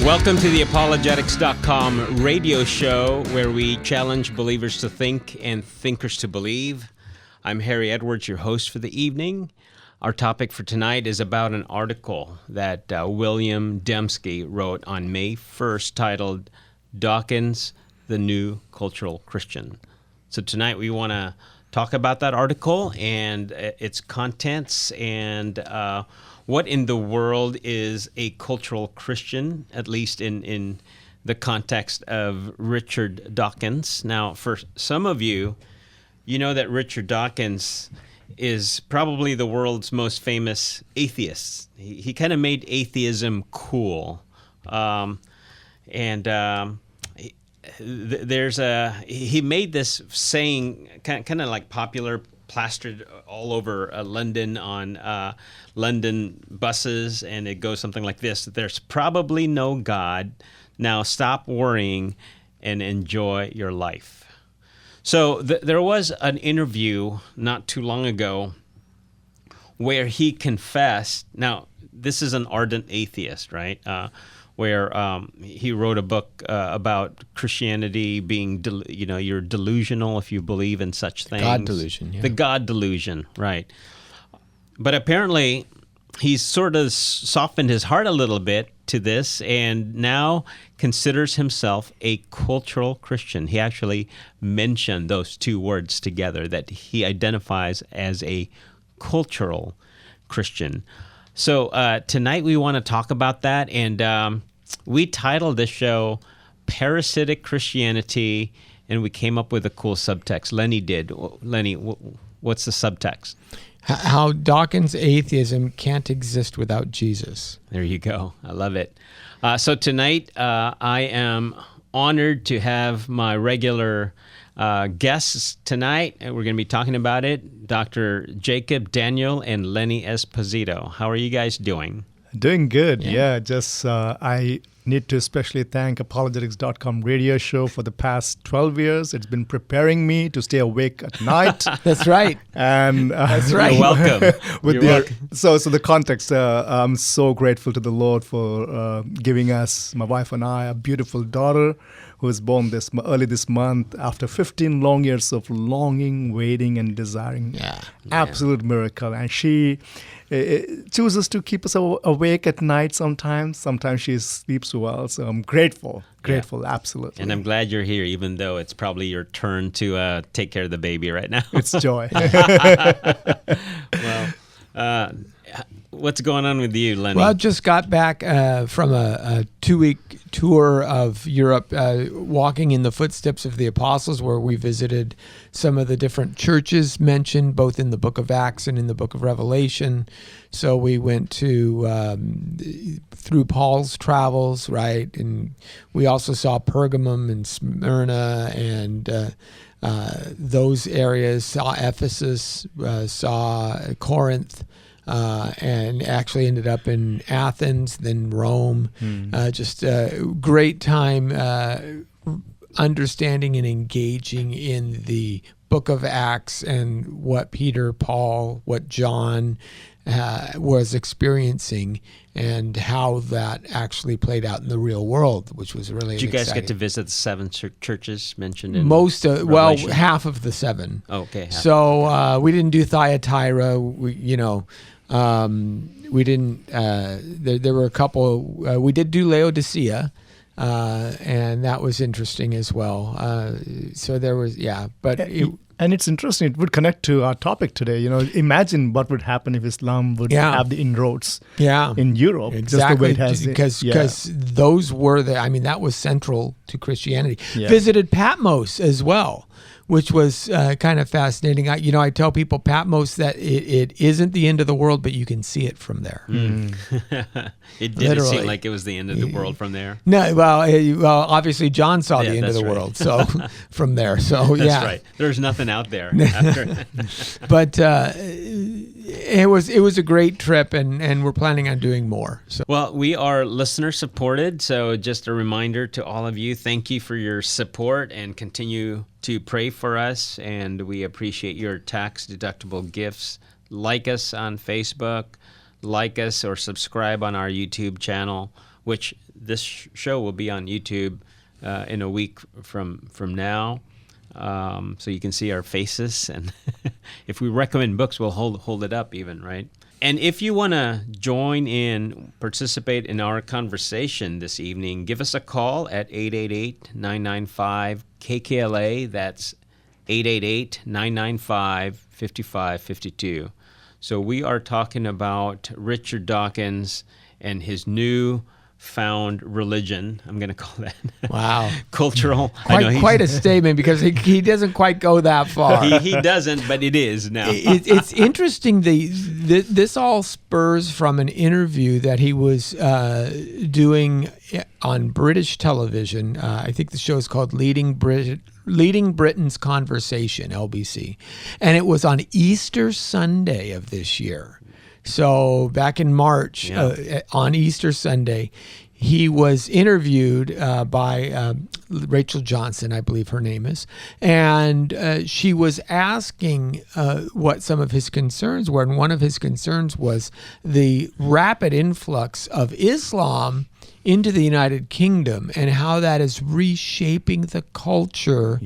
Welcome to the Apologetics.com radio show, where we challenge believers to think and thinkers to believe. I'm Harry Edwards, your host for the evening. Our topic for tonight is about an article that William Dembski wrote on May 1st titled, Dawkins, the New Cultural Christian. So tonight we want to talk about that article and its contents and what in the world is a cultural Christian, at least in the context of Richard Dawkins. Now, for some of you, you know that Richard Dawkins is probably the world's most famous atheist. He kind of made atheism cool. He made this saying kind of like popular, plastered all over London on London buses, and it goes something like this: there's probably no God. Now stop worrying and enjoy your life. So there was an interview not too long ago where he confessed. Now, this is an ardent atheist, right? Where he wrote a book about Christianity being, you're delusional if you believe in such things. God delusion, yeah. The God delusion, right. But apparently, he's sort of softened his heart a little bit to this and now considers himself a cultural Christian. He actually mentioned those two words together, that he identifies as a cultural Christian. So tonight we want to talk about that, and we titled this show Parasitic Christianity, and we came up with a cool subtext. Lenny did. Lenny, what's the subtext? How Dawkins' atheism can't exist without Jesus. There you go. I love it. So tonight I am honored to have my regular guests tonight. We're going to be talking about it. Dr. Jacob, Daniel, and Lenny Esposito. How are you guys doing? Doing good. Yeah, just I need to especially thank Apologetics.com radio show for the past 12 years. It's been preparing me to stay awake at night. That's right. And that's right. You're welcome. So the context, I'm so grateful to the Lord for giving us, my wife and I, a beautiful daughter who was born early this month after 15 long years of longing, waiting, and desiring. Yeah. Absolute miracle. And she chooses to keep us awake at night sometimes. Sometimes she sleeps well. So I'm grateful, absolutely. And I'm glad you're here, even though it's probably your turn to take care of the baby right now. It's joy. Well, what's going on with you, Lenny? Well, I just got back from a 2-week tour of Europe, walking in the footsteps of the apostles, where we visited some of the different churches mentioned both in the book of Acts and in the book of Revelation. So we went through Paul's travels, right? And we also saw Pergamum and Smyrna and those areas, saw Ephesus, saw Corinth, and actually ended up in Athens, then Rome. Just a great time understanding and engaging in the book of Acts and what Peter, Paul, what John was experiencing, and how that actually played out in the real world, which was really Did you guys exciting. get to visit the 7 churches mentioned in Revelation? Half of the 7. Okay. So we didn't do Thyatira. We didn't. There were a couple. We did do Laodicea, and that was interesting as well. So there was, but. And it's interesting. It would connect to our topic today. Imagine what would happen if Islam would have the inroads in Europe. Exactly. Just the way it has because those were that was central to Christianity. Yeah. Visited Patmos as well, which was kind of fascinating. I tell people Patmos that it isn't the end of the world, but you can see it from there. It didn't seem like it was the end of the world from there. No, well, obviously John saw the end of the world, so from there. So that's right. There's nothing out there after. But it was a great trip, and we're planning on doing more. So. Well, we are listener supported, so just a reminder to all of you, thank you for your support, and continue to pray for us, and we appreciate your tax-deductible gifts. Like us on Facebook, like us or subscribe on our YouTube channel, which this show will be on YouTube in a week from now. So you can see our faces, and if we recommend books, we'll hold it up even, right? And if you want to join in, participate in our conversation this evening, give us a call at 888-995-KKLA. That's 888-995-5552. So we are talking about Richard Dawkins and his new found religion. I'm going to call that wow, cultural. Quite a statement, because he doesn't quite go that far. He doesn't, but it is now. It's interesting. This all spurs from an interview that he was doing on British television. I think the show is called Leading Britain's Conversation, LBC, and it was on Easter Sunday of this year. So back in March, on Easter Sunday, he was interviewed by Rachel Johnson, I believe her name is, and she was asking what some of his concerns were, and one of his concerns was the rapid influx of Islam into the United Kingdom and how that is reshaping the culture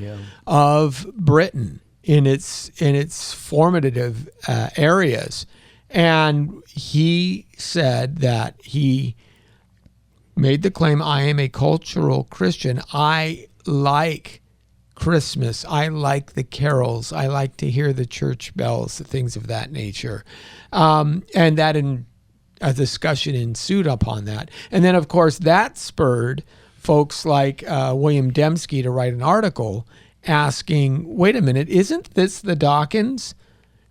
of Britain in its formative areas. And he said that he made the claim, I am a cultural Christian. I like Christmas. I like the carols. I like to hear the church bells, things of that nature. And that a discussion ensued upon that. And then, of course, that spurred folks like William Dembski to write an article asking, wait a minute, isn't this the Dawkins?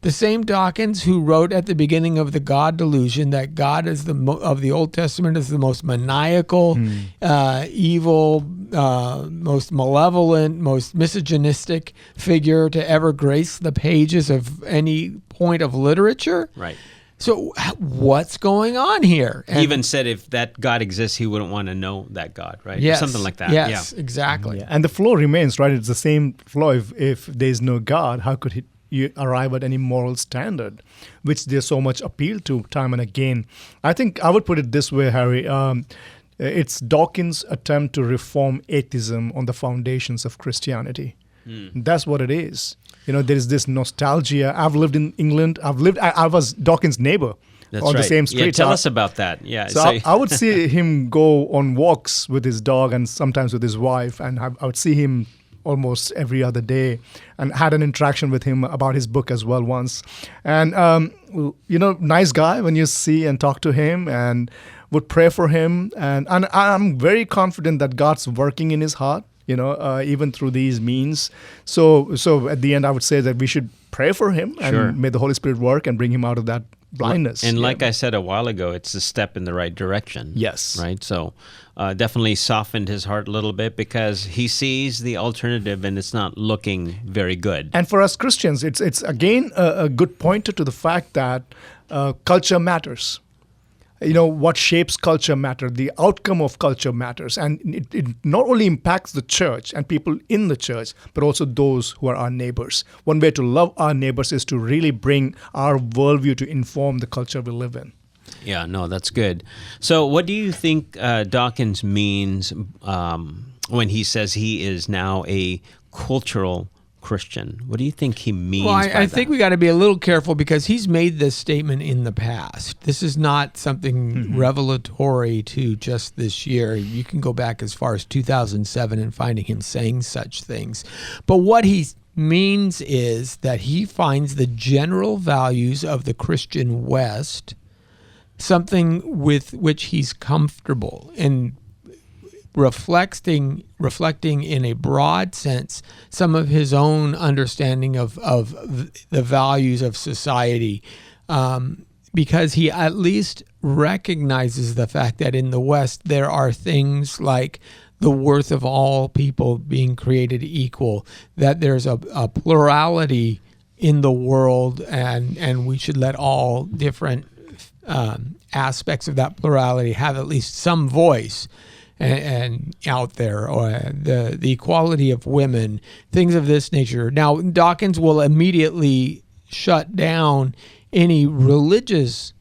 The same Dawkins who wrote at the beginning of the God Delusion that God is of the Old Testament is the most maniacal, evil, most malevolent, most misogynistic figure to ever grace the pages of any point of literature. Right. So what's going on here? He even said if that God exists, he wouldn't want to know that God, right? Yes, something like that. Yes, exactly. Yeah. And the flaw remains, right? It's the same flaw. If there's no God, how could you arrive at any moral standard, which there's so much appeal to time and again? I think I would put it this way, Harry. It's Dawkins' attempt to reform atheism on the foundations of Christianity. That's what it is. There is this nostalgia. I've lived in England. I was Dawkins' neighbor. That's on right. the same street. Yeah, tell us about that. Yeah. So I would see him go on walks with his dog and sometimes with his wife, and I would see him almost every other day, and had an interaction with him about his book as well once. And, nice guy when you see and talk to him, and would pray for him. And I'm very confident that God's working in his heart, even through these means. So at the end, I would say that we should pray for him, and may the Holy Spirit work and bring him out of that blindness. And like I said a while ago, it's a step in the right direction. Yes. Right? So definitely softened his heart a little bit, because he sees the alternative and it's not looking very good. And for us Christians, it's again a good pointer to the fact that culture matters. What shapes culture matter. The outcome of culture matters. And it not only impacts the church and people in the church, but also those who are our neighbors. One way to love our neighbors is to really bring our worldview to inform the culture we live in. Yeah, no, that's good. So what do you think Dawkins means when he says he is now a cultural Christian? What do you think he means by that? I think we got to be a little careful, because he's made this statement in the past. This is not something revelatory to just this year. You can go back as far as 2007 and finding him saying such things. But what he means is that he finds the general values of the Christian West something with which he's comfortable, and reflecting in a broad sense some of his own understanding of the values of society, because he at least recognizes the fact that in the West there are things like the worth of all people being created equal, that there's a plurality in the world, and we should let all different aspects of that plurality have at least some voice and out there, or the equality of women, things of this nature. Now, Dawkins will immediately shut down any religious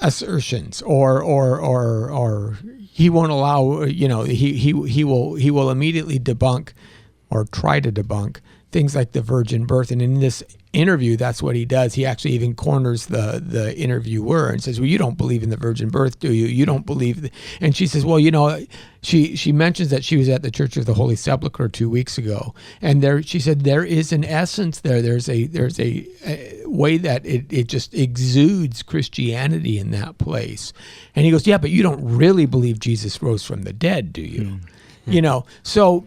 assertions, or he won't allow, he will immediately debunk or try to debunk things like the virgin birth. And in this interview, that's what he does. He actually even corners the interviewer and says, well, you don't believe in the virgin birth, do you? You don't believe. And she says, well, she mentions that she was at the Church of the Holy Sepulchre 2 weeks ago. And she said, there is an essence there. There's a way that it just exudes Christianity in that place. And he goes, yeah, but you don't really believe Jesus rose from the dead, do you? So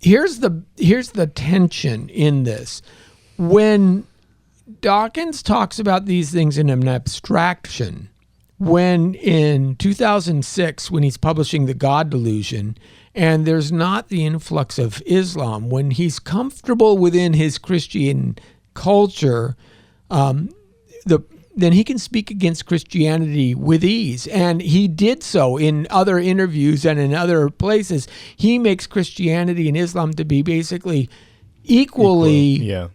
here's the tension in this. When Dawkins talks about these things in an abstraction, when in 2006, when he's publishing The God Delusion, and there's not the influx of Islam, when he's comfortable within his Christian culture, then he can speak against Christianity with ease. And he did so in other interviews and in other places. He makes Christianity and Islam to be basically equally,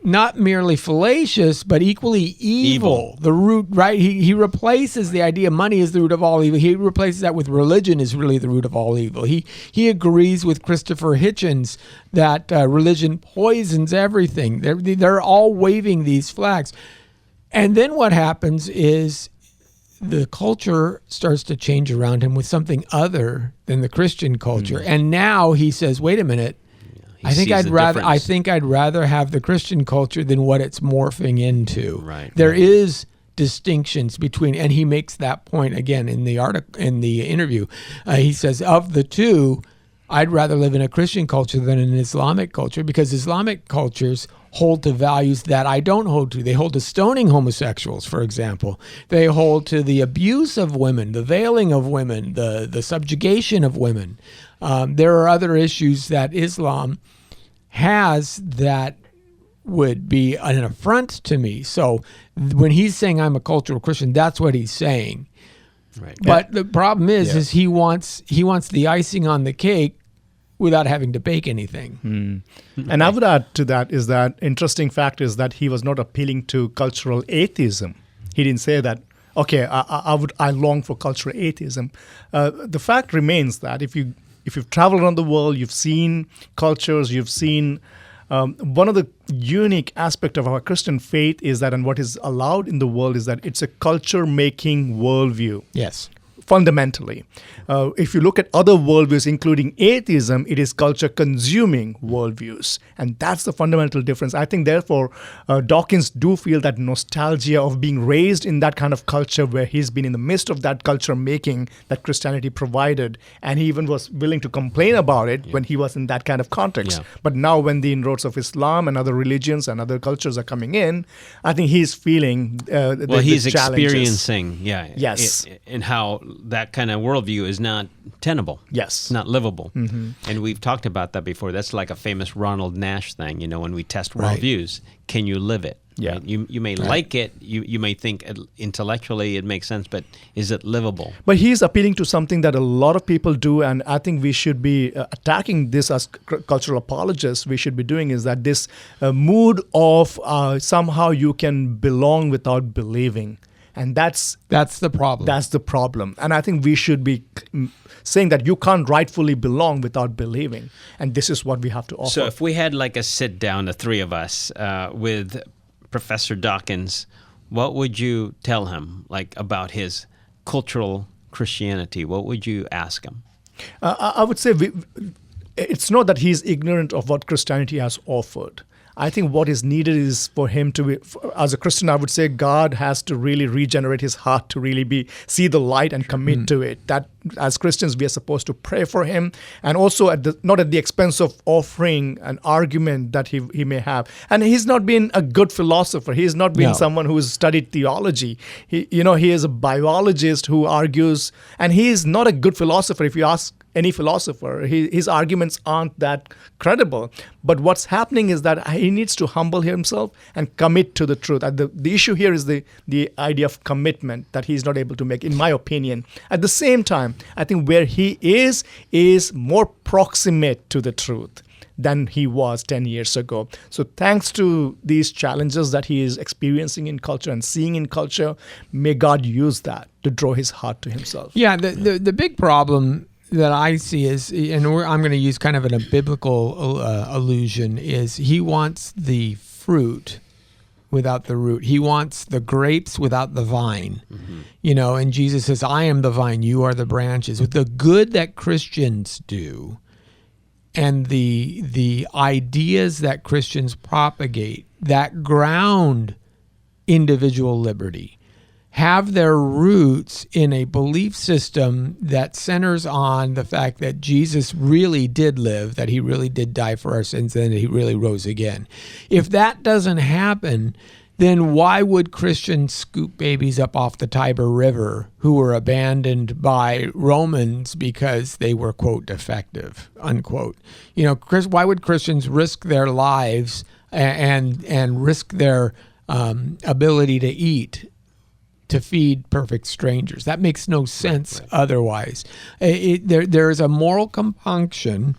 not merely fallacious, but equally evil. The root, right? He replaces the idea money is the root of all evil. He replaces that with religion is really the root of all evil. He agrees with Christopher Hitchens that religion poisons everything. They're all waving these flags. And then what happens is the culture starts to change around him with something other than the Christian culture. And now he says, wait a minute, I think I'd rather have the Christian culture than what it's morphing into. Right. There is distinctions between, and he makes that point again in the article, in the interview. He says, of the two, I'd rather live in a Christian culture than an Islamic culture, because Islamic cultures hold to values that I don't hold to. They hold to stoning homosexuals, for example. They hold to the abuse of women, the veiling of women, the subjugation of women. There are other issues that Islam has that would be an affront to me. So when he's saying I'm a cultural Christian, that's what he's saying. Right. But the problem is he wants the icing on the cake without having to bake anything. And I would add to that is that interesting fact is that he was not appealing to cultural atheism. He didn't say that, okay, I long for cultural atheism. The fact remains that if you've traveled around the world, you've seen cultures, you've seen one of the unique aspect of our Christian faith is that, and what is allowed in the world is that it's a culture-making worldview. Yes. Fundamentally. If you look at other worldviews, including atheism, it is culture-consuming worldviews. And that's the fundamental difference. I think, therefore, Dawkins do feel that nostalgia of being raised in that kind of culture where he's been in the midst of that culture-making that Christianity provided. And he even was willing to complain about it when he was in that kind of context. Yeah. But now when the inroads of Islam and other religions and other cultures are coming in, I think he's feeling he's the experiencing, yes, and how that kind of worldview is not tenable. Yes. It's not livable. And we've talked about that before. That's like a famous Ronald Nash thing, when we test worldviews. Can you live it? Yeah. Right? You may like it, you may think intellectually it makes sense, but is it livable? But he's appealing to something that a lot of people do, and I think we should be attacking this as cultural apologists. We should be doing is that this mood of somehow you can belong without believing. And that's the problem. That's the problem. And I think we should be saying that you can't rightfully belong without believing. And this is what we have to offer. So if we had like a sit down, the three of us, with Professor Dawkins, what would you tell him about his cultural Christianity? What would you ask him? I would say it's not that he's ignorant of what Christianity has offered. I think what is needed is for him to be, as a Christian, I would say God has to really regenerate his heart to really see the light and commit to it. That as Christians, we are supposed to pray for him, and also not at the expense of offering an argument that he may have. And he's not been a good philosopher. He's not been someone who has studied theology. He is a biologist who argues, and he is not a good philosopher. If you ask any philosopher, his arguments aren't that credible. But what's happening is that he needs to humble himself and commit to the truth. The issue here is the idea of commitment that he's not able to make, in my opinion. At the same time, I think where he is more proximate to the truth. than he was 10 years ago. So thanks to these challenges that he is experiencing in culture and seeing in culture, may God use that to draw his heart to himself. Yeah, the big problem that I see is, and I'm going to use kind of a biblical allusion, is he wants the fruit without the root. He wants the grapes without the vine. Mm-hmm. And Jesus says, I am the vine, you are the branches. With the good that Christians do and the ideas that Christians propagate that ground individual liberty have their roots in a belief system that centers on the fact that Jesus really did live, that he really did die for our sins, and that he really rose again. If that doesn't happen, then why would Christians scoop babies up off the Tiber River who were abandoned by Romans because they were, quote, defective, unquote? Why would Christians risk their lives and risk their ability to eat to feed perfect strangers? That makes no sense otherwise. There is a moral compunction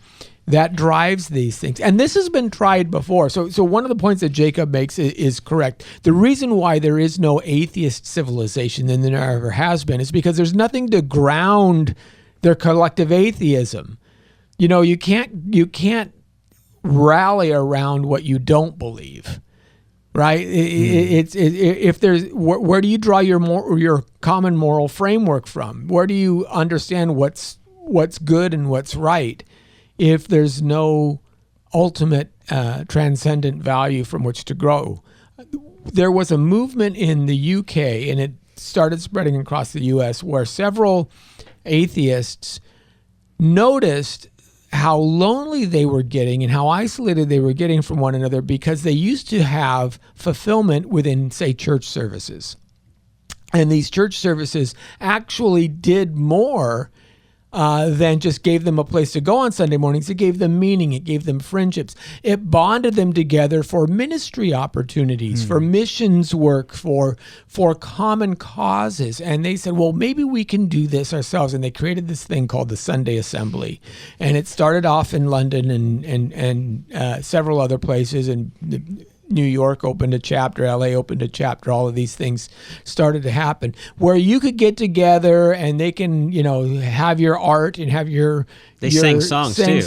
that drives these things. And this has been tried before. So one of the points that Jacob makes is correct. The reason why there is no atheist civilization, and there ever has been, is because there's nothing to ground their collective atheism. You can't rally around what you don't believe. Right? If there's where do you draw your common moral framework from? Where do you understand what's good and what's right if there's no ultimate transcendent value from which to grow? There was a movement in the UK, and it started spreading across the US, where several atheists noticed how lonely they were getting and how isolated they were getting from one another because they used to have fulfillment within, say, church services. And these church services actually did more than just gave them a place to go on Sunday mornings. It gave them meaning. It gave them friendships. It bonded them together for ministry opportunities, for missions work, for common causes. And they said, well, maybe we can do this ourselves. And they created this thing called the Sunday Assembly. And it started off in London and several other places. And New York opened a chapter, LA opened a chapter, all of these things started to happen where you could get together and they can, have your art and have they sang songs too.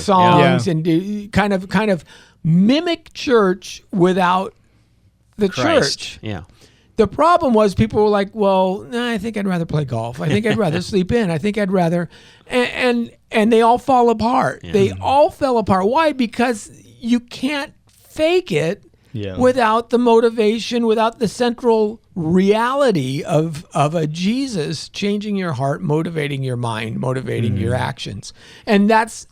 And do, kind of mimic church without the Christ. Church. Yeah. The problem was people were like, well, I think I'd rather play golf. I think I'd rather sleep in. I think I'd rather, and they all fall apart. Yeah. They all fell apart. Why? Because you can't fake it. Yeah. Without the motivation, without the central reality of a Jesus changing your heart, motivating your mind, motivating your actions. And that's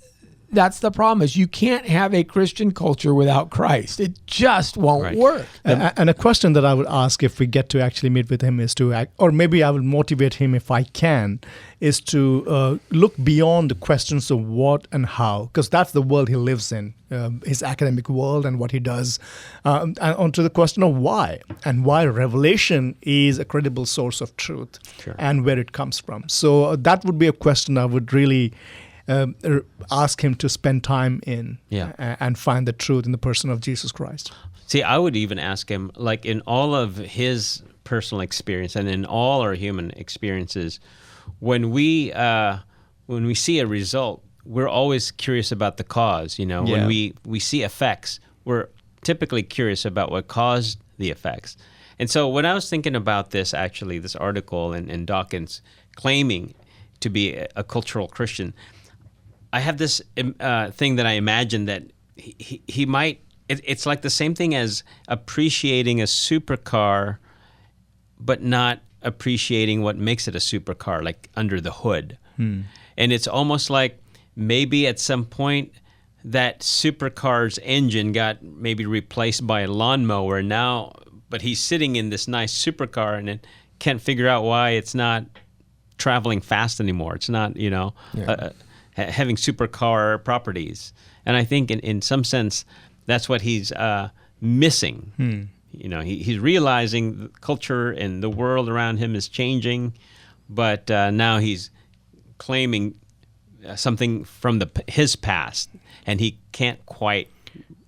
the problem, is you can't have a Christian culture without Christ. It just won't work. And a question that I would ask if we get to actually meet with him is to, or maybe I will motivate him if I can, is to look beyond the questions of what and how, because that's the world he lives in, his academic world and what he does, and onto the question of why, and why revelation is a credible source of truth, and where it comes from. So that would be a question I would really ask him to spend time in, and find the truth in the person of Jesus Christ. See, I would even ask him, like, in all of his personal experience and in all our human experiences, when we see a result, we're always curious about the cause. When we see effects, we're typically curious about what caused the effects. And so when I was thinking about this article and Dawkins claiming to be a cultural Christian, I have this thing that I imagine that he might, it's like the same thing as appreciating a supercar, but not appreciating what makes it a supercar, like under the hood. And it's almost like maybe at some point that supercar's engine got maybe replaced by a lawnmower now, but he's sitting in this nice supercar and it can't figure out why it's not traveling fast anymore. It's not, having supercar properties. And I think in some sense, that's what he's missing. He's realizing the culture and the world around him is changing, but now he's claiming something from his past, and he can't quite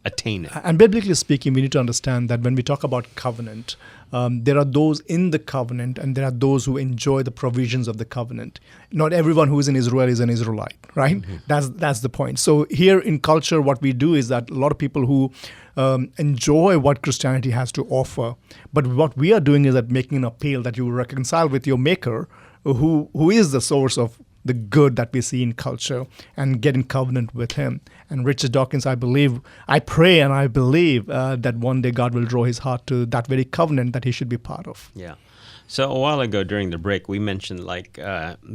attain it. And biblically speaking, we need to understand that when we talk about covenant, there are those in the covenant and there are those who enjoy the provisions of the covenant. Not everyone who is in Israel is an Israelite, right? That's the point. So here in culture, what we do is that a lot of people who enjoy what Christianity has to offer, but what we are doing is that making an appeal that you will reconcile with your Maker, who is the source of the good that we see in culture, and get in covenant with him. And Richard Dawkins, I pray and I believe that one day God will draw his heart to that very covenant that he should be part of. Yeah. So a while ago during the break, we mentioned like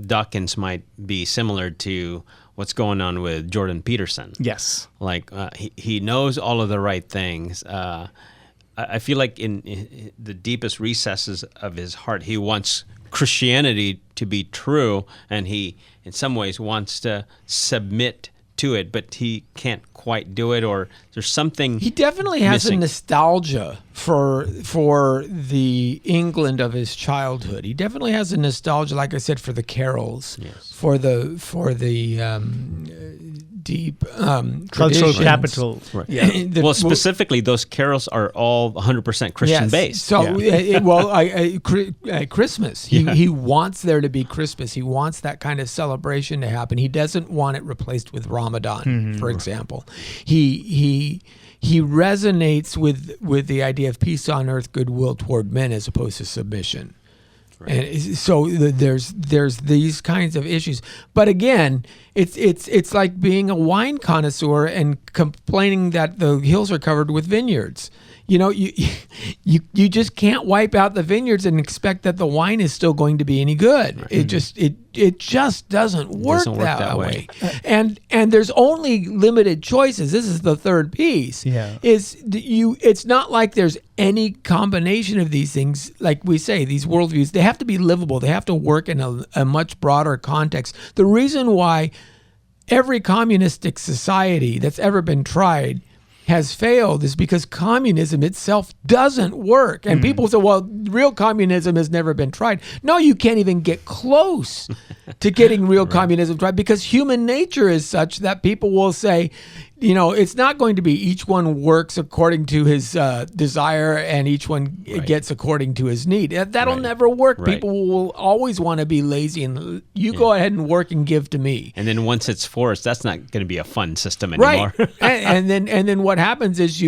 Dawkins might be similar to what's going on with Jordan Peterson. Yes. Like he knows all of the right things. I feel like in the deepest recesses of his heart, he wants Christianity to be true, and he, in some ways, wants to submit to it, but he can't quite do it, or there's something He definitely has missing. a nostalgia for the England of his childhood. He definitely has a nostalgia, like I said, for the carols, Yes. for the deep Cultural traditions. capital. Right. Yeah. Well, specifically, those carols are all 100% Christian based. So, Yeah. Christmas. He wants there to be Christmas. He wants that kind of celebration to happen. He doesn't want it replaced with Ramadan, for example. He resonates with the idea of peace on earth, goodwill toward men, as opposed to submission. And so there's these kinds of issues, but again, it's like being a wine connoisseur and complaining that the hills are covered with vineyards. You know, you just can't wipe out the vineyards and expect that the wine is still going to be any good. Right. It just doesn't work that way. And there's only limited choices. This is the third piece. Yeah. It's not like there's any combination of these things. Like we say, these worldviews, they have to be livable. They have to work in a much broader context. The reason why every communistic society that's ever been tried has failed is because communism itself doesn't work. And people say, well, real communism has never been tried. No, you can't even get close to getting real communism tried, because human nature is such that people will say, you know, it's not going to be each one works according to his desire and each one gets according to his need. That'll never work. Right. People will always want to be lazy and you go ahead and work and give to me. And then once it's forced, that's not going to be a fun system anymore. Right. and then what happens is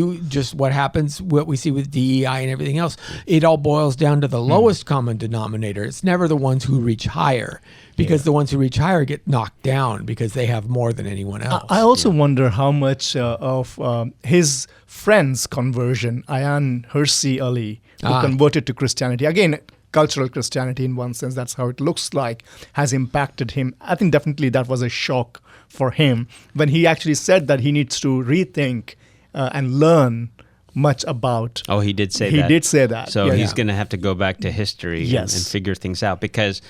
what we see with DEI and everything else, it all boils down to the lowest common denominator. It's never the ones who reach higher, because the ones who reach higher get knocked down because they have more than anyone else. I also wonder how much of his friend's conversion, Ayan Hersey Ali, who converted to Christianity, again, cultural Christianity in one sense, that's how it looks like, has impacted him. I think definitely that was a shock for him when he actually said that he needs to rethink and learn much about. Oh, he did say that. He did say that. So he's going to have to go back to history and figure things out, because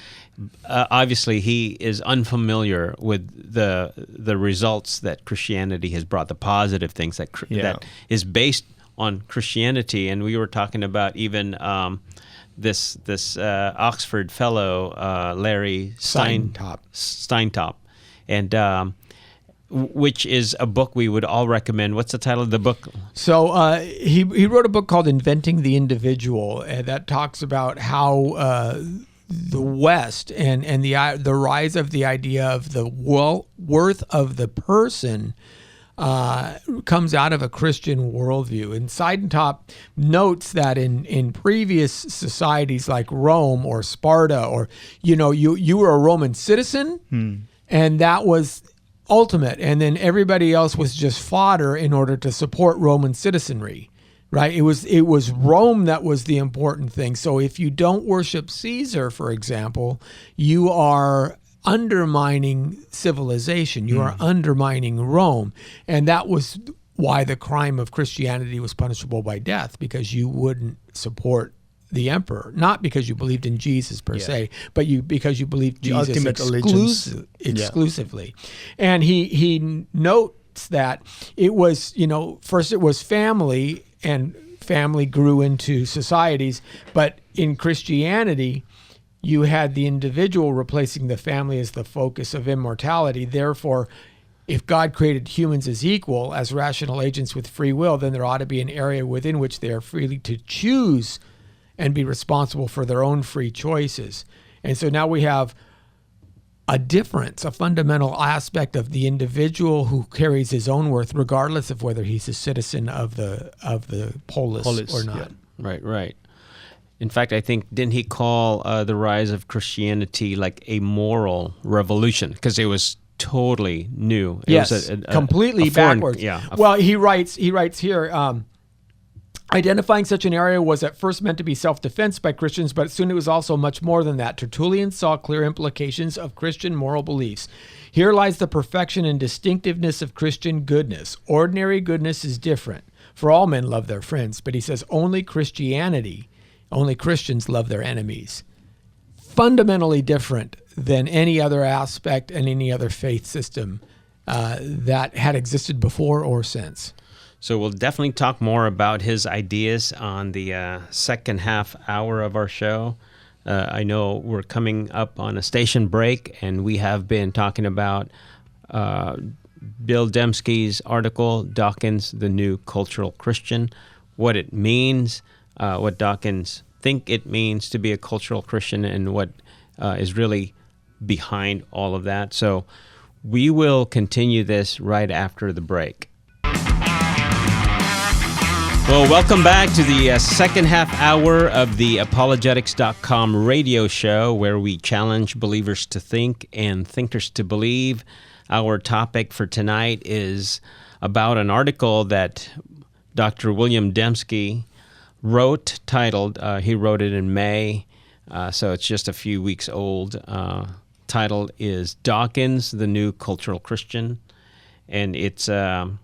obviously he is unfamiliar with the results that Christianity has brought, the positive things that is based on Christianity. And we were talking about even this Oxford fellow, Larry Steintop, and which is a book we would all recommend. What's the title of the book? So he wrote a book called Inventing the Individual, and that talks about how the West and the rise of the idea of the worth of the person comes out of a Christian worldview. And Seidentop notes that in previous societies like Rome or Sparta, or you were a Roman citizen, and that was ultimate, and then everybody else was just fodder in order to support Roman citizenry. Right? It was Rome that was the important thing. So if you don't worship Caesar, for example, you are undermining civilization. You are undermining Rome. And that was why the crime of Christianity was punishable by death, because you wouldn't support the emperor, not because you believed in Jesus per se, but because you believed Jesus exclusively. And he notes that it was, first it was family, and family grew into societies, but in Christianity, you had the individual replacing the family as the focus of immortality. Therefore, if God created humans as equal, as rational agents with free will, then there ought to be an area within which they are freely to choose and be responsible for their own free choices. And so now we have a difference, a fundamental aspect of the individual who carries his own worth, regardless of whether he's a citizen of the polis or not. Yeah. Right. In fact, I think, didn't he call the rise of Christianity like a moral revolution? Because it was totally new. It was completely foreign, backwards. Yeah. Well, he writes here, identifying such an area was at first meant to be self-defense by Christians, but soon it was also much more than that. Tertullian saw clear implications of Christian moral beliefs. Here lies the perfection and distinctiveness of Christian goodness. Ordinary goodness is different, for all men love their friends, but he says only Christians love their enemies. Fundamentally different than any other aspect and any other faith system that had existed before or since. So we'll definitely talk more about his ideas on the second half hour of our show. I know we're coming up on a station break, and we have been talking about Bill Dembski's article, Dawkins, the New Cultural Christian, what it means, what Dawkins think it means to be a cultural Christian, and what is really behind all of that. So we will continue this right after the break. Well, welcome back to the second half hour of the apologetics.com radio show, where we challenge believers to think and thinkers to believe. Our topic for tonight is about an article that Dr. William Dembski wrote, titled, he wrote it in May, so it's just a few weeks old. Title is Dawkins, the New Cultural Christian, and it's an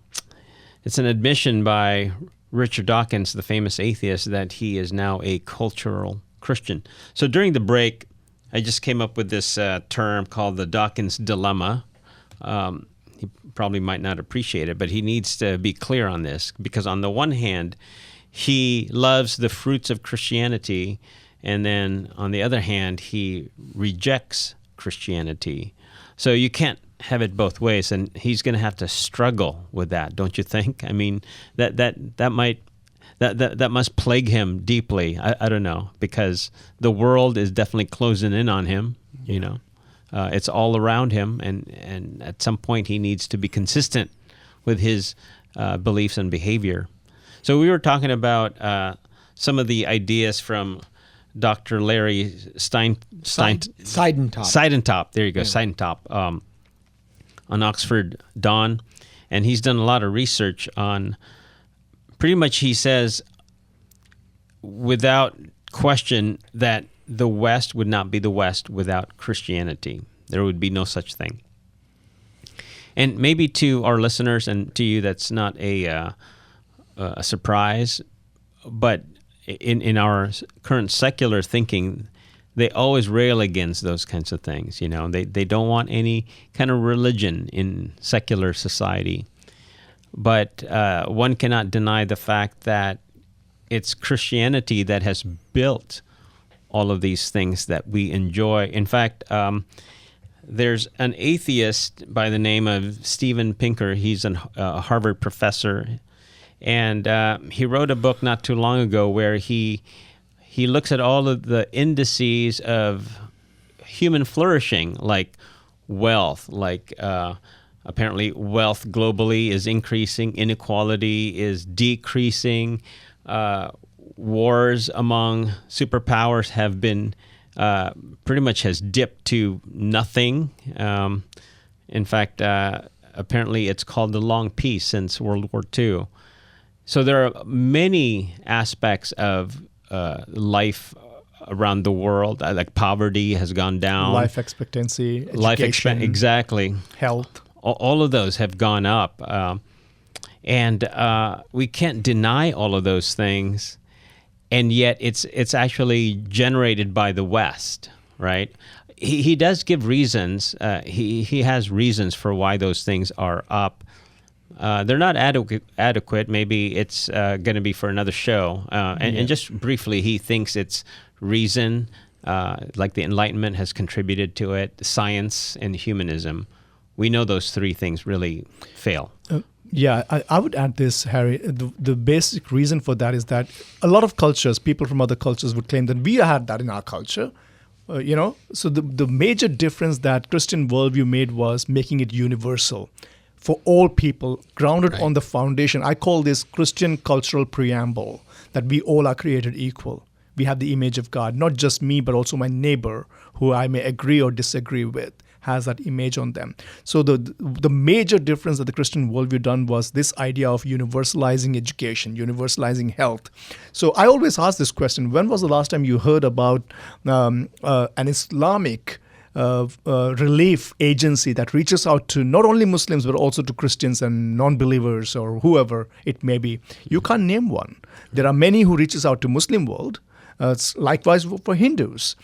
admission by Richard Dawkins, the famous atheist, that he is now a cultural Christian. So during the break, I just came up with this term called the Dawkins Dilemma. He probably might not appreciate it, but he needs to be clear on this, because on the one hand, he loves the fruits of Christianity, and then on the other hand, he rejects Christianity. So you can't have it both ways, and he's going to have to struggle with that, don't you think? I mean, that must plague him deeply. I don't know, because the world is definitely closing in on him. You know, it's all around him, and at some point he needs to be consistent with his beliefs and behavior. So we were talking about some of the ideas from Dr. Larry Seidentop. There you go, yeah. Seidentop. On Oxford Dawn, and he's done a lot of research on, pretty much he says, without question, that the West would not be the West without Christianity. There would be no such thing. And maybe to our listeners and to you, that's not a surprise, but in our current secular thinking, they always rail against those kinds of things. You know, they don't want any kind of religion in secular society. But one cannot deny the fact that it's Christianity that has built all of these things that we enjoy. In fact, there's an atheist by the name of Steven Pinker. He's a Harvard professor, and he wrote a book not too long ago where he looks at all of the indices of human flourishing, like wealth, like apparently wealth globally is increasing, inequality is decreasing, wars among superpowers have been pretty much has dipped to nothing. In fact, apparently it's called the long peace since World War II. So there are many aspects of life around the world, like poverty has gone down. Life expectancy, education, exactly. Health. All of those have gone up. And we can't deny all of those things. And yet it's actually generated by the West, right? He does give reasons. He has reasons for why those things are up. They're not adequate. Maybe it's going to be for another show. And just briefly, he thinks it's reason, like the Enlightenment has contributed to it, science and humanism. We know those three things really fail. Yeah, I would add this, Harry. The basic reason for that is that a lot of cultures, people from other cultures would claim that we had that in our culture. So the major difference that Christian worldview made was making it universal for all people, grounded on the foundation. I call this Christian cultural preamble, that we all are created equal. We have the image of God, not just me, but also my neighbor, who I may agree or disagree with, has that image on them. So the major difference that the Christian worldview done was this idea of universalizing education, universalizing health. So I always ask this question: when was the last time you heard about an Islamic relief agency that reaches out to not only Muslims but also to Christians and non-believers or whoever it may be? You can't name one. There are many who reaches out to Muslim world. Likewise for Hindus.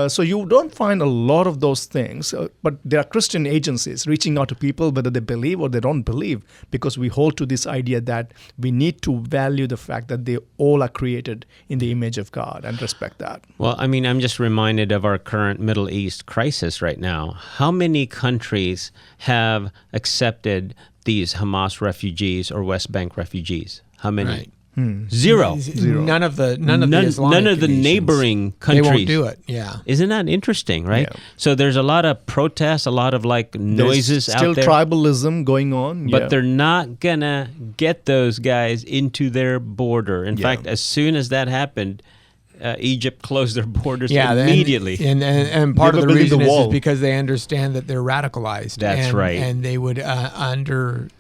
So you don't find a lot of those things, but there are Christian agencies reaching out to people whether they believe or they don't believe, because we hold to this idea that we need to value the fact that they all are created in the image of God and respect that. Well, I mean, I'm just reminded of our current Middle East crisis right now. How many countries have accepted these Hamas refugees or West Bank refugees? How many? Right. Zero. None of the neighboring countries. They won't do it. Yeah. Isn't that interesting, right? Yeah. So there's a lot of protests, a lot of noises out there. Still tribalism going on. But they're not going to get those guys into their border. In fact, as soon as that happened, Egypt closed their borders immediately. And part of the reason is because they understand that they're radicalized. That's right. And they would undercut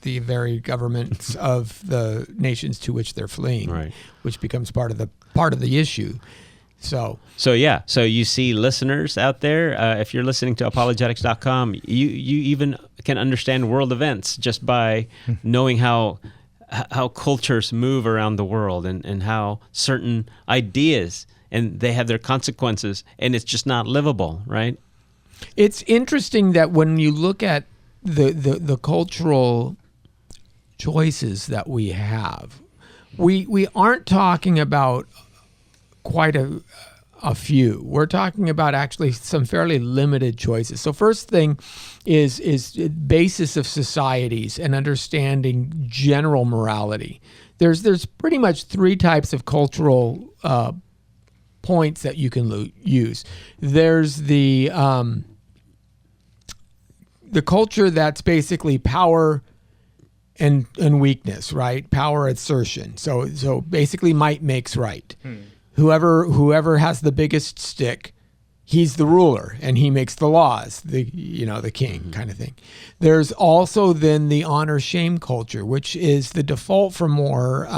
the very governments of the nations to which they're fleeing, right, which becomes part of the issue. So you see listeners out there, if you're listening to apologetics.com, you even can understand world events just by knowing how cultures move around the world and how certain ideas, and they have their consequences, and it's just not livable, right? It's interesting that when you look at the cultural choices that we have, we aren't talking about quite a few. We're talking about actually some fairly limited choices. So first thing is basis of societies and understanding general morality. There's pretty much three types of cultural points that you can use. There's the culture that's basically power and weakness, right? Power assertion. So basically might makes right. Whoever has the biggest stick, he's the ruler and he makes the laws, the king kind of thing. There's also then the honor shame culture, which is the default for more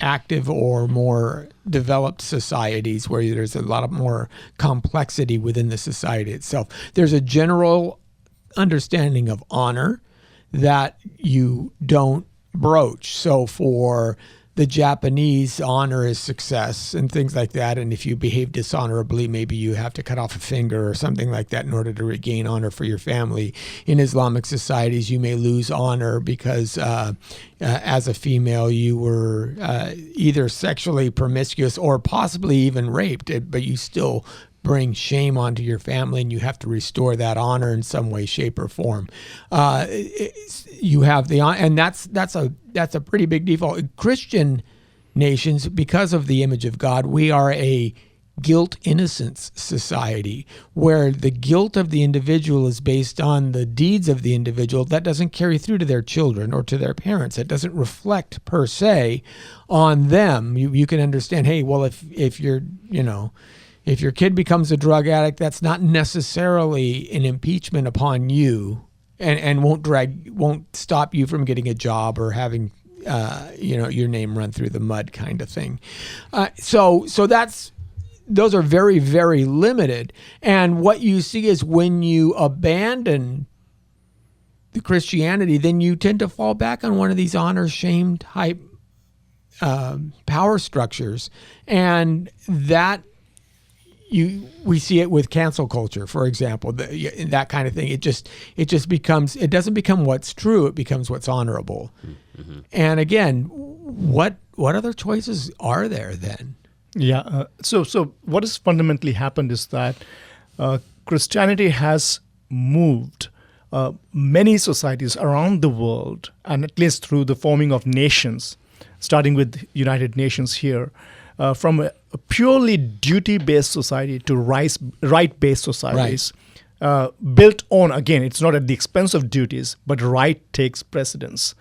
active or more developed societies where there's a lot of more complexity within the society itself. There's a general understanding of honor that you don't broach. So for the Japanese, honor is success and things like that. And if you behave dishonorably, maybe you have to cut off a finger or something like that in order to regain honor for your family. In Islamic societies, you may lose honor because as a female, you were either sexually promiscuous or possibly even raped, but you still bring shame onto your family, and you have to restore that honor in some way, shape, or form. You have and that's a pretty big default. Christian nations, because of the image of God, we are a guilt innocence society where the guilt of the individual is based on the deeds of the individual. That doesn't carry through to their children or to their parents. It doesn't reflect per se on them. You can understand, hey, well, if you're, if your kid becomes a drug addict, that's not necessarily an impeachment upon you, and won't stop you from getting a job or having your name run through the mud kind of thing. So those are very, very limited. And what you see is when you abandon the Christianity, then you tend to fall back on one of these honor shame type power structures, and that. We see it with cancel culture, for example, that kind of thing. It just becomes, it doesn't become what's true, it becomes what's honorable. Mm-hmm. And again, what other choices are there then? Yeah. So what has fundamentally happened is that Christianity has moved many societies around the world, and at least through the forming of nations, starting with United Nations here, from a purely duty-based society to right-based societies, built on, again, it's not at the expense of duties, but right takes precedence.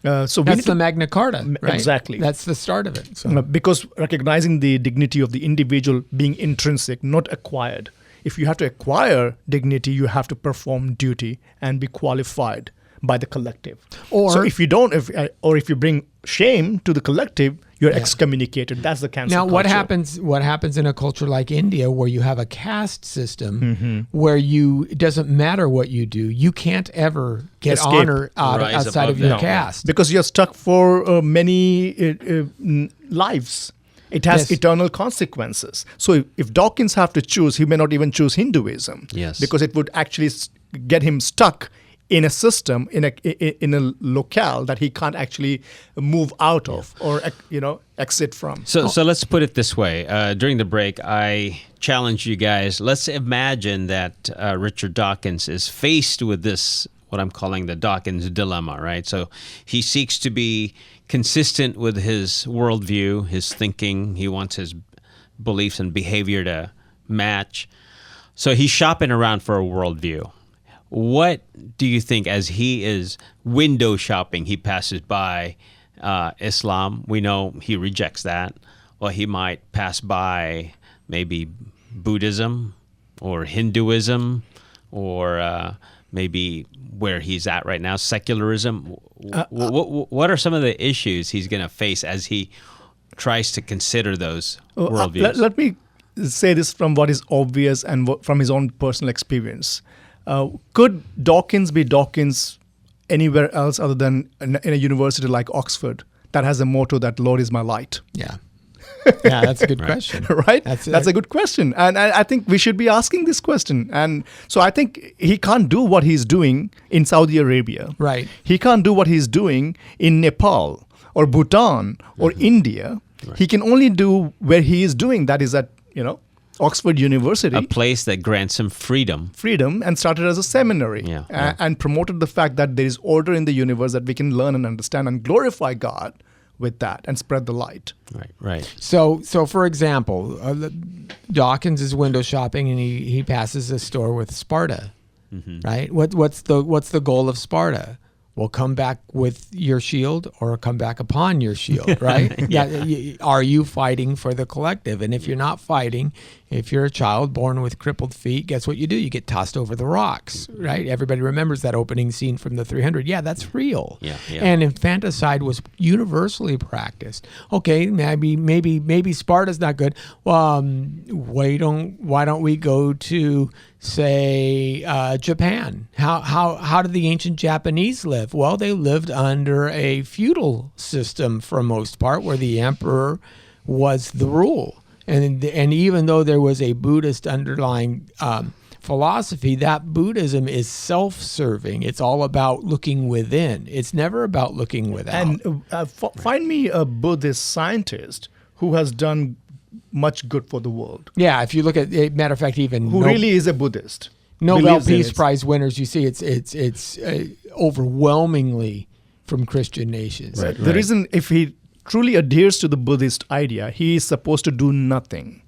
So that's the Magna Carta, right? Exactly. That's the start of it. So. Because recognizing the dignity of the individual being intrinsic, not acquired. If you have to acquire dignity, you have to perform duty and be qualified by the collective. So if you don't, if you bring shame to the collective, you're excommunicated. That's the cancel culture. Now, what happens in a culture like India, where you have a caste system, where it doesn't matter what you do, you can't ever get honor outside of your caste, because you're stuck for many lives. It has eternal consequences. So if Dawkins have to choose, he may not even choose Hinduism, because it would actually get him stuck in a system, in a locale that he can't actually move out of or exit from. So let's put it this way. During the break, I challenge you guys. Let's imagine that Richard Dawkins is faced with this, what I'm calling the Dawkins Dilemma, right? So he seeks to be consistent with his worldview, his thinking. He wants his beliefs and behavior to match. So he's shopping around for a worldview. What do you think, as he is window shopping, he passes by Islam? We know he rejects that. Well, he might pass by maybe Buddhism or Hinduism or maybe where he's at right now, secularism. What are some of the issues he's going to face as he tries to consider those worldviews? Let me say this from what is obvious and from his own personal experience. Could Dawkins be Dawkins anywhere else other than in a university like Oxford that has a motto that Lord is my light? Yeah. Yeah, that's a good question. Right? That's a good question. And I think we should be asking this question. And so I think he can't do what he's doing in Saudi Arabia. Right. He can't do what he's doing in Nepal or Bhutan or India. Right. He can only do where he is doing. That is at, Oxford University. A place that grants him freedom. Freedom, and started as a seminary. And promoted the fact that there is order in the universe, that we can learn and understand and glorify God with that and spread the light. Right. So for example, Dawkins is window shopping and he passes a store with Sparta, right? What's the goal of Sparta? Well, come back with your shield or come back upon your shield, right? Are you fighting for the collective? And if you're not fighting, if you're a child born with crippled feet, guess what you do? You get tossed over the rocks, right? Everybody remembers that opening scene from the 300. Yeah, that's real. Yeah. And infanticide was universally practiced. Okay, maybe Sparta's not good. Well, why don't we go to, say, Japan? How did the ancient Japanese live? Well, they lived under a feudal system for most part, where the emperor was the rule. And even though there was a Buddhist underlying philosophy, that Buddhism is self-serving. It's all about looking within. It's never about looking without. And find me a Buddhist scientist who has done much good for the world. Yeah, if you look at, matter of fact, even who really is a Buddhist. Nobel Peace Prize winners, you see, it's overwhelmingly from Christian nations. Right. The reason, if he truly adheres to the Buddhist idea, he is supposed to do nothing.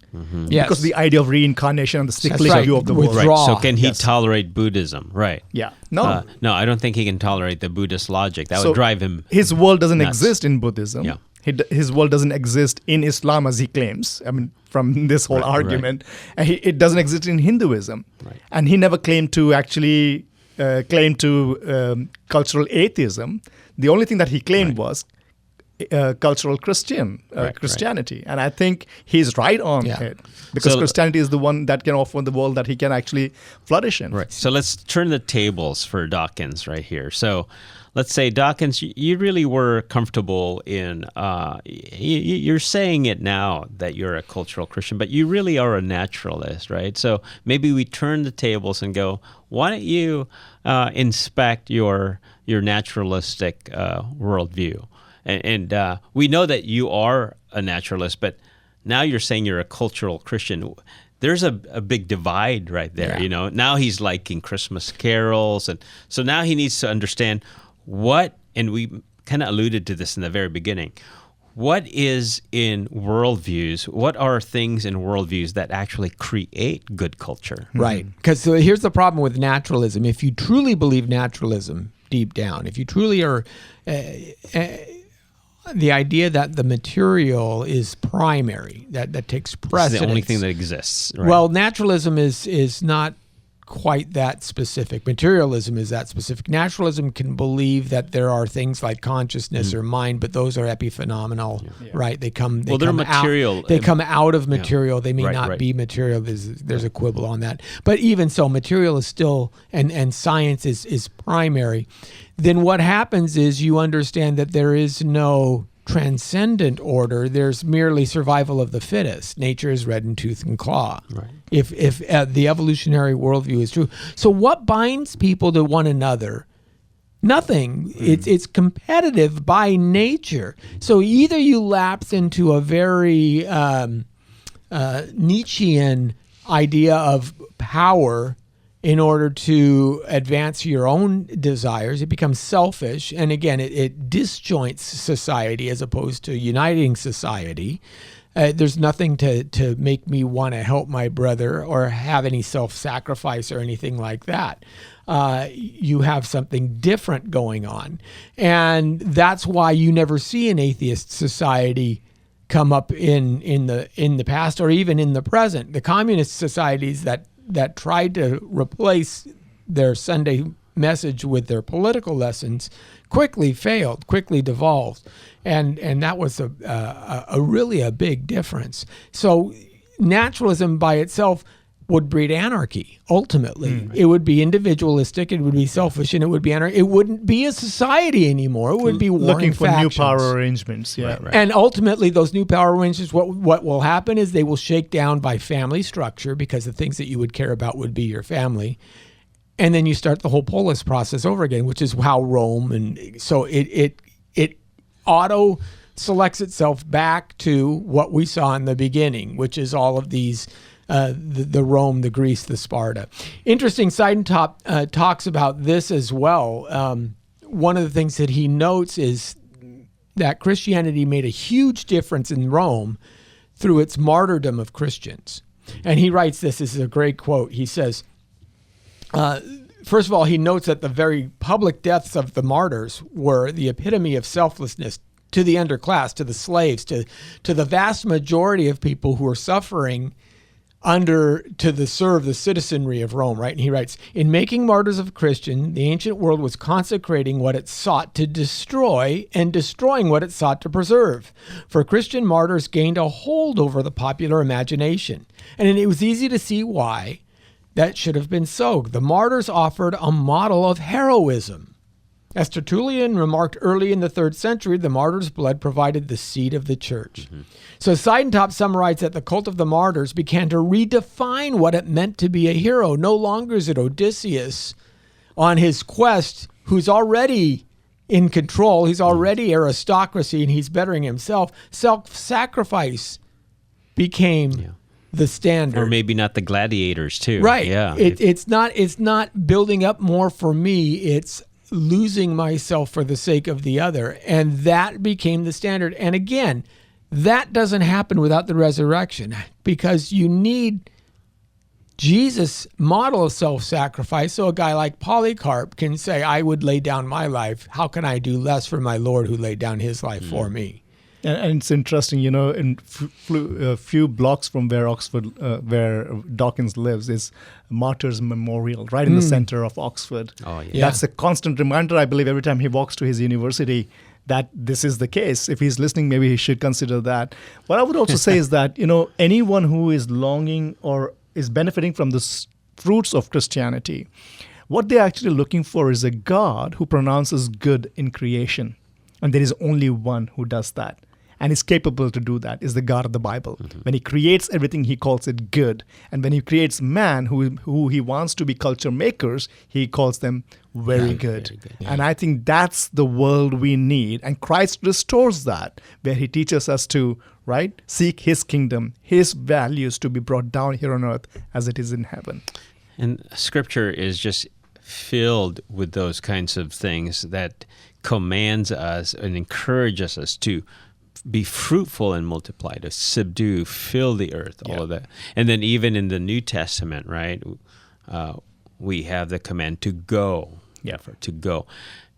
Yes. Because the idea of reincarnation and the cyclical view of the world. Right. So can he tolerate Buddhism? Right. Yeah. No. No, I don't think he can tolerate the Buddhist logic. That would drive him. His world doesn't nuts. exist in Buddhism. Yeah. His world doesn't exist in Islam, as he claims. I mean, from this whole argument. And it doesn't exist in Hinduism. Right. And he never claimed to actually cultural atheism. The only thing that he claimed was cultural Christianity. And I think he's right on it. Because Christianity is the one that can offer the world that he can actually flourish in. Right. So let's turn the tables for Dawkins right here. So let's say, Dawkins, you really were comfortable in, you're saying it now that you're a cultural Christian, but you really are a naturalist, right? So maybe we turn the tables and go, why don't you inspect your naturalistic worldview? And we know that you are a naturalist, but Now you're saying you're a cultural Christian. There's a big divide right there, Yeah. you know. Now he's liking Christmas carols, and so now he needs to understand what, and we kind of alluded to this in the very beginning, what is in worldviews, what are things in worldviews that actually create good culture? Right. Because here's the problem with naturalism. If you truly believe naturalism deep down, if you truly are the idea that the material is primary, that takes precedence. It's the only thing that exists. Right? Well, naturalism is not quite that specific. Materialism is that specific. Naturalism can believe that there are things like consciousness or mind, but those are epiphenomenal, right? They come. They're material. They come out of material. They may Right, not right. be material. There's a quibble on that. But even so, material is still, and science is primary. Then what happens is you understand that there is no transcendent order. There's merely survival of the fittest. Nature is red in tooth and claw. Right. If the evolutionary worldview is true. So what binds people to one another? Nothing. It's competitive by nature. So either you lapse into a very Nietzschean idea of power in order to advance your own desires. It becomes selfish. And again, it disjoints society as opposed to uniting society. There's nothing to make me want to help my brother or have any self-sacrifice or anything like that. You have something different going on. And that's why you never see an atheist society come up in the past or even in the present. The communist societies that tried to replace their Sunday message with their political lessons quickly failed, quickly devolved. And that was a really a big difference. So naturalism by itself would breed anarchy, ultimately. It would be individualistic, it would be selfish, and it would be anarchy. It wouldn't be a society anymore. It would be warring looking for factions. new power arrangements. Yeah. Right. And ultimately, those new power arrangements, what will happen is they will shake down by family structure, because the things that you would care about would be your family. And then you start the whole polis process over again, which is how Rome, and so it auto selects itself back to what we saw in the beginning, which is all of these, the Rome, the Greece, the Sparta. Interesting side top talks about this as well. One of the things that he notes is that Christianity made a huge difference in Rome through its martyrdom of Christians. And he writes this is a great quote. He says, first of all, he notes that the very public deaths of the martyrs were the epitome of selflessness to the underclass, to the slaves, to the vast majority of people who are suffering to serve the citizenry of Rome, right? And he writes, in making martyrs of Christian, the ancient world was consecrating what it sought to destroy and destroying what it sought to preserve. For Christian martyrs gained a hold over the popular imagination. And it was easy to see why that should have been so. The martyrs offered a model of heroism. As Tertullian remarked early in the 3rd century, the martyrs' blood provided the seed of the church. So Seidentop summarized that the cult of the martyrs began to redefine what it meant to be a hero. No longer is it Odysseus on his quest, who's already in control, he's already aristocracy, and he's bettering himself. Self-sacrifice became the standard. Or maybe not the gladiators too. Right. Yeah. It's not building up more for me. It's losing myself for the sake of the other. And that became the standard. And again, that doesn't happen without the resurrection, because you need Jesus' model of self-sacrifice. So a guy like Polycarp can say, I would lay down my life. How can I do less for my Lord who laid down his life for me? And it's interesting, you know, in a few blocks from where where Dawkins lives is Martyrs Memorial, right in the center of Oxford. Oh, yeah. That's a constant reminder, I believe, every time he walks to his university that this is the case. If he's listening, maybe he should consider that. What I would also say is that, you know, anyone who is longing or is benefiting from the fruits of Christianity, what they're actually looking for is a God who pronounces good in creation. And there is only one who does that. and is capable to do that is the God of the Bible. When he creates everything, he calls it good. And when he creates man who he wants to be culture makers, he calls them very good. Very good. And I think that's the world we need. And Christ restores that, where he teaches us to, right, seek his kingdom, his values to be brought down here on earth as it is in heaven. And Scripture is just filled with those kinds of things that commands us and encourages us to be fruitful and multiply, to subdue, fill the earth, all of that. And then even in the New Testament, right, we have the command to go. To go.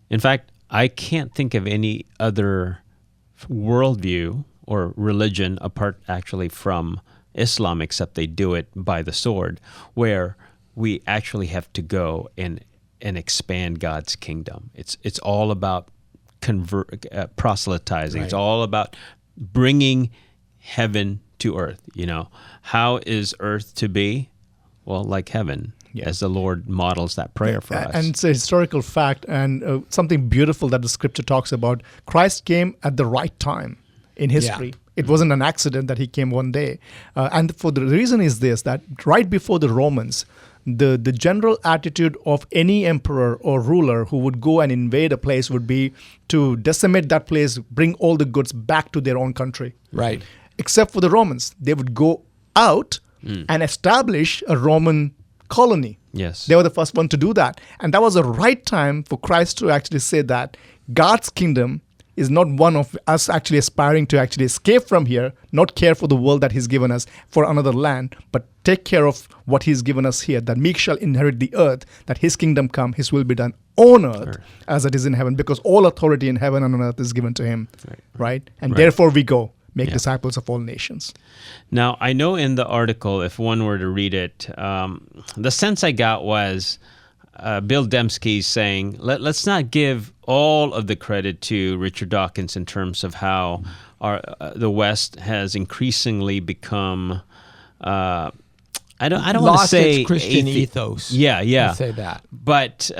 In fact, I can't think of any other worldview or religion apart actually from Islam, except they do it by the sword, where we actually have to go and expand God's kingdom. It's all about proselytizing. Right. It's all about bringing heaven to earth. You know, how is earth to be? Well, like heaven, as the Lord models that prayer for us. And it's a historical fact and something beautiful that the Scripture talks about. Christ came at the right time in history. Yeah. It wasn't an accident that he came one day. And for the reason is this, that right before the Romans, the general attitude of any emperor or ruler who would go and invade a place would be to decimate that place, bring all the goods back to their own country. Right. Except for the Romans. They would go out and establish a Roman colony. Yes. They were the first one to do that. And that was the right time for Christ to actually say that God's kingdom is not one of us actually aspiring to actually escape from here, not care for the world that he's given us for another land, but take care of what he's given us here, that meek shall inherit the earth, that his kingdom come, his will be done on earth as it is in heaven, because all authority in heaven and on earth is given to him, right? And therefore we go, make disciples of all nations. Now, I know in the article, if one were to read it, the sense I got was Bill Dembski's saying, let's not give all of the credit to Richard Dawkins in terms of how the West has increasingly become, I don't want to say its Christian ethos. Yeah. I'd say that. But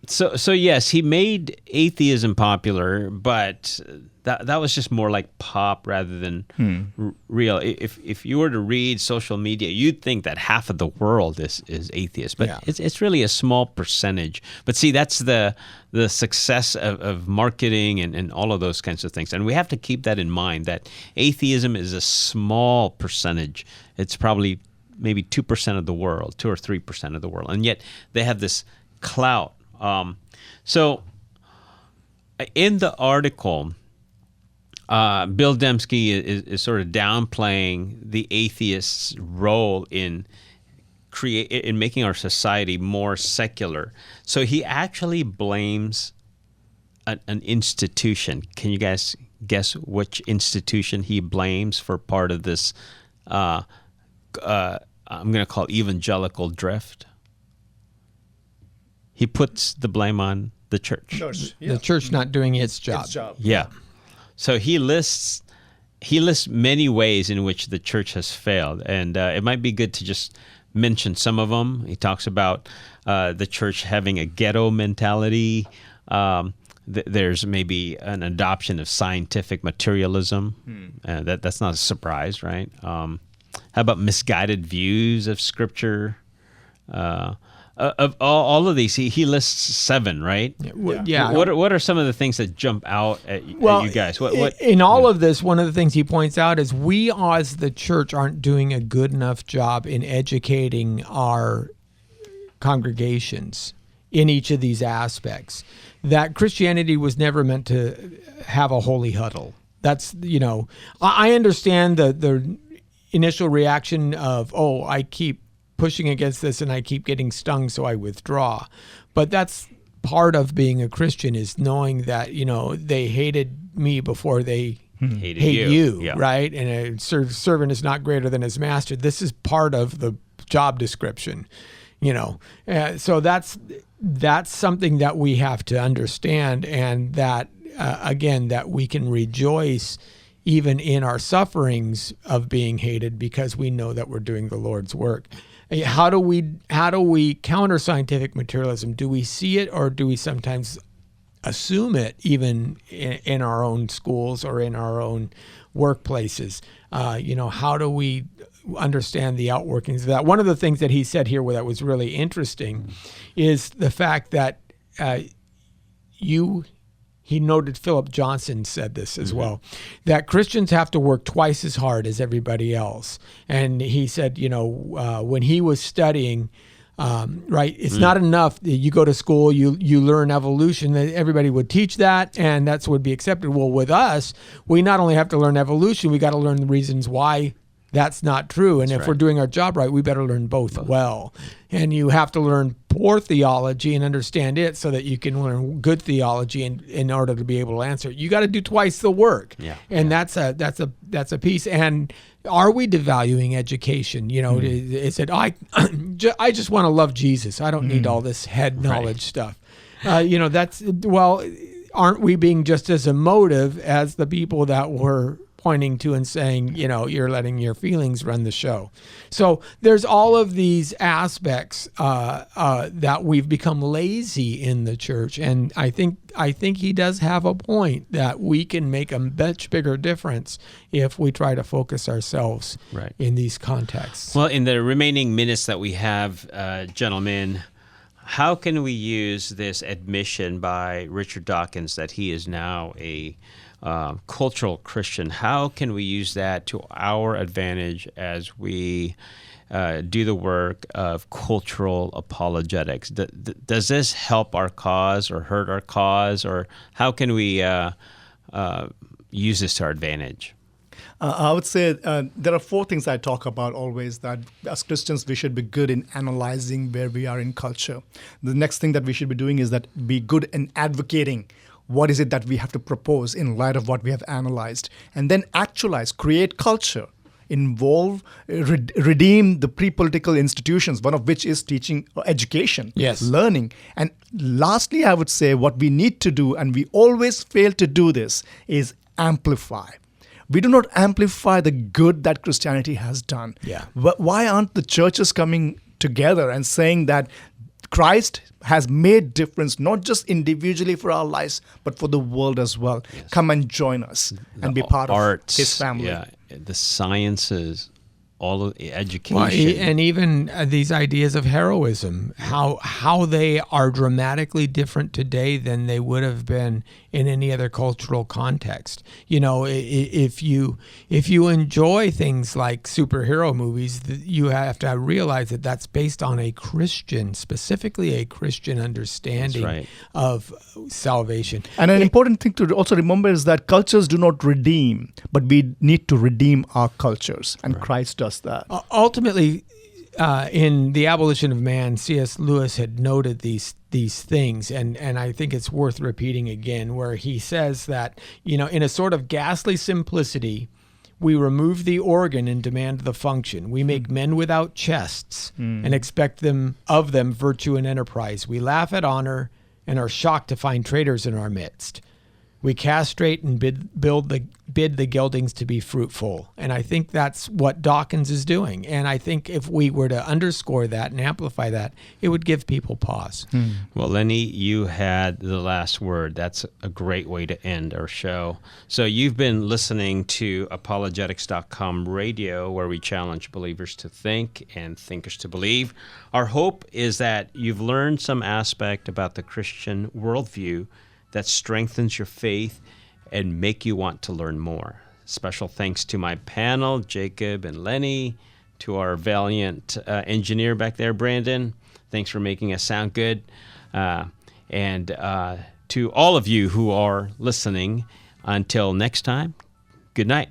so yes, he made atheism popular, but that was just more like pop rather than real. If you were to read social media, you'd think that half of the world is atheist, but it's really a small percentage. But see, that's the success of marketing and all of those kinds of things. And we have to keep that in mind, that atheism is a small percentage. It's probably maybe 2% of the world, 2 or 3% of the world. And yet they have this clout. So in the article, Bill Dembski is sort of downplaying the atheist's role in making our society more secular. So he actually blames an institution. Can you guys guess which institution he blames for part of this? I'm going to call evangelical drift. He puts the blame on the church. The church not doing its job. Yeah. So he lists many ways in which the church has failed, and it might be good to just mention some of them. He talks about the church having a ghetto mentality. There's maybe an adoption of scientific materialism. That's not a surprise, right? How about misguided views of Scripture? Of all of these, he lists 7, right? Yeah. What are some of the things that jump out at you guys? What in all of this, one of the things he points out is we as the church aren't doing a good enough job in educating our congregations in each of these aspects. That Christianity was never meant to have a holy huddle. That's, I understand the initial reaction of, I keep pushing against this and I keep getting stung, so I withdraw. But that's part of being a Christian, is knowing that, they hated me before they hate you, right? And a servant is not greater than his master. This is part of the job description, so that's something that we have to understand, and that, again, that we can rejoice even in our sufferings of being hated, because we know that we're doing the Lord's work. How do we counter scientific materialism? Do we see it, or do we sometimes assume it even in our own schools or in our own workplaces. How do we understand the outworkings of that? One of the things that he said here that was really interesting is the fact that he noted, Philip Johnson said this as well, that Christians have to work twice as hard as everybody else. And he said, when he was studying, it's not enough that you go to school, you learn evolution, that everybody would teach that and that's would be accepted. Well, with us, we not only have to learn evolution, we got to learn the reasons why that's not true. And if we're doing our job right, we better learn both well. And you have to learn poor theology and understand it so that you can learn good theology in order to be able to answer it. You got to do twice the work. Yeah. And that's a piece. And are we devaluing education? Is it, I just want to love Jesus. I don't need all this head knowledge stuff. Aren't we being just as emotive as the people that were pointing to and saying, you're letting your feelings run the show? So there's all of these aspects that we've become lazy in the church, and I think he does have a point that we can make a much bigger difference if we try to focus ourselves in these contexts. Well, in the remaining minutes that we have, gentlemen, how can we use this admission by Richard Dawkins that he is now a cultural Christian? How can we use that to our advantage as we do the work of cultural apologetics? Does this help our cause or hurt our cause, or how can we use this to our advantage? I would say there are four things I talk about always, that as Christians we should be good in analyzing where we are in culture. The next thing that we should be doing is that be good in advocating what is it that we have to propose in light of what we have analyzed, and then actualize, create culture, involve, redeem the pre-political institutions, one of which is teaching, education, learning. And lastly, I would say what we need to do, and we always fail to do this, is amplify. We do not amplify the good that Christianity has done. Yeah. Why aren't the churches coming together and saying that Christ has made difference, not just individually for our lives, but for the world as well? Yes. Come and join us and be part of his family. Yeah, the sciences, all of education. Well, and even these ideas of heroism, how they are dramatically different today than they would have been in any other cultural context. If you enjoy things like superhero movies, you have to realize that that's based on specifically a Christian understanding of salvation. And an important thing to also remember is that cultures do not redeem, but we need to redeem our cultures, and Christ does that. Ultimately, in The Abolition of Man, C.S. Lewis had noted these things, and I think it's worth repeating again, where he says that, in a sort of ghastly simplicity, we remove the organ and demand the function. We make men without chests and expect of them virtue and enterprise. We laugh at honor and are shocked to find traitors in our midst. We castrate and bid the geldings to be fruitful. And I think that's what Dawkins is doing. And I think if we were to underscore that and amplify that, it would give people pause. Well, Lenny, you had the last word. That's a great way to end our show. So you've been listening to apologetics.com radio, where we challenge believers to think and thinkers to believe. Our hope is that you've learned some aspect about the Christian worldview that strengthens your faith and make you want to learn more. Special thanks to my panel, Jacob and Lenny, to our valiant engineer back there, Brandon. Thanks for making us sound good. And to all of you who are listening, until next time, good night.